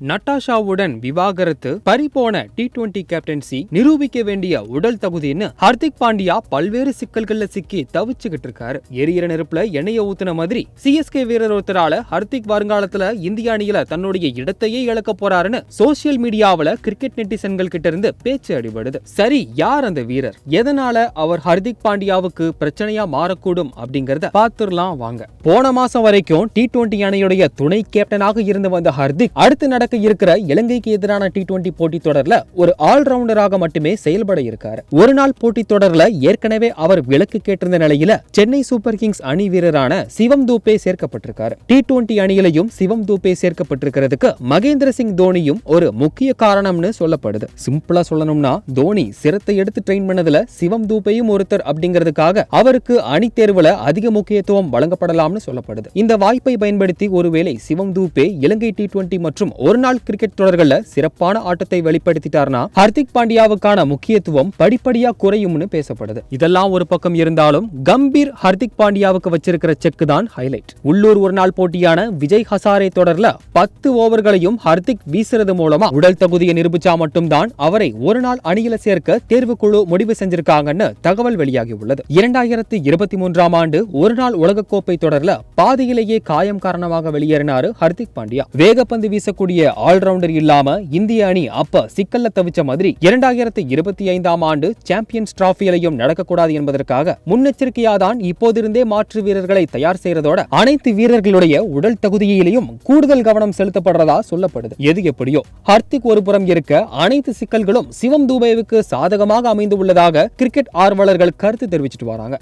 நட்டாஷாவுடன் விவாகரத்து, பறிபோன T20 captaincy, நிரூபிக்க வேண்டிய உடல் தகுதின்னு ஹர்திக் பாண்டியா பல்வேறு சிக்கல்கள்ல சிக்கி தவிச்சுக்கிட்டு இருக்காரு. எரியிற நெருப்புல எண்ணெய ஊத்துன மாதிரி சிஎஸ்கே வீரர் ஒருத்தரால ஹர்திக் வருங்காலத்துல இந்திய அணியில தன்னுடைய இடத்தையே இழக்க போறாருன்னு சோசியல் மீடியாவில கிரிக்கெட் நெட்டிசன்கள் கிட்ட இருந்து பேச்சு அடிபடுது. சரி, யார் அந்த வீரர், எதனால அவர் ஹர்திக் பாண்டியாவுக்கு பிரச்சனையா மாறக்கூடும் அப்படிங்கறத பாத்துடலாம் வாங்க. போன மாசம் வரைக்கும் டி20 அணியுடைய துணை கேப்டனாக இருந்து வந்த ஹர்திக் அடுத்து இருக்கிற இலங்கைக்கு எதிரான டி20 போட்டி தொடர்ல ஒரு ஆல்ரவுண்டராக மட்டுமே செயல்பட இருக்காரு. ஒரு நாள் போட்டி தொடர்ல ஏற்கனவே அவர் விலக்கு கேட்டிருந்த நிலையில சென்னை சூப்பர் கிங்ஸ் அணி வீரரான சிவம் தூபே சேர்க்கப்பட்டிருக்காரு. டி20 அணியிலையும் சிவம் தூபே சேர்க்கப்பட்டிருக்கிறதுக்கு மகேந்திர சிங் தோனியும் ஒரு முக்கிய காரணம்னு சொல்லப்படுது. சிம்பிளா சொல்லணும்னா, தோனி சிரத்தை எடுத்து ட்ரெயின் பண்ணதுல சிவம் தூபேயும் ஒருத்தர் அப்படிங்கிறதுக்காக அவருக்கு அணி தேர்வுல அதிக முக்கியத்துவம் வழங்கப்படலாம்னு சொல்லப்படுது. இந்த வாய்ப்பை பயன்படுத்தி ஒருவேளை சிவம் தூபே இலங்கை டி20 மற்றும் ஒரு நாள் கிரிக்கெட் தொடர்கள்ல சிறப்பான ஆட்டத்தை வெளிப்படுத்திட்டார்னா ஹர்திக் பாண்டியாவுக்கான முக்கியத்துவம் படிப்படியா குறையும்னு பேசப்படுது. இதெல்லாம் ஒரு பக்கம் இருந்தாலும் கம்பீர் ஹர்திக் பாண்டியாவுக்கு வச்சிருக்கிற செக் தான் ஹைலைட். உள்ளூர் ஒரு நாள் போட்டியான விஜய் ஹசாரே தொடர்ல 10 ஓவர்களையும் ஹர்திக் வீசுறது மூலமா உடல் தகுதியை நிரூபிச்சா மட்டும்தான் அவரை ஒரு நாள் அணியில சேர்க்க தேர்வுக்குழு முடிவு செஞ்சிருக்காங்கன்னு தகவல் வெளியாகி உள்ளது. 2023ஆம் ஆண்டு ஒரு நாள் உலகக்கோப்பை தொடர்ல பாதியிலேயே காயம் காரணமாக வெளியேறினாரு ஹர்திக் பாண்டியா. வேகப்பந்து வீசக்கூடிய ஆல்ரவுண்டர் இல்லாம இந்திய அணி அப்ப சிக்கல்ல தவிச்ச மாதிரி 2025ஆம் ஆண்டு சாம்பியன்ஸ் டிராபியிலையும் நடக்கக்கூடாது என்பதற்காக முன்னெச்சரிக்கையாதான் இப்போதிருந்தே மாற்று வீரர்களை தயார் செய்யறதோட அனைத்து வீரர்களுடைய உடல் தகுதியிலையும் கூடுதல் கவனம் செலுத்தப்படுறதா சொல்லப்படுது. எது எப்படியோ ஹர்திக் ஒரு புறம் இருக்க, அனைத்து சிக்கல்களும் சிவம் தூபேவுக்கு சாதகமாக அமைந்து உள்ளதாக கிரிக்கெட் ஆர்வலர்கள் கருத்து தெரிவிச்சிட்டு வராங்க.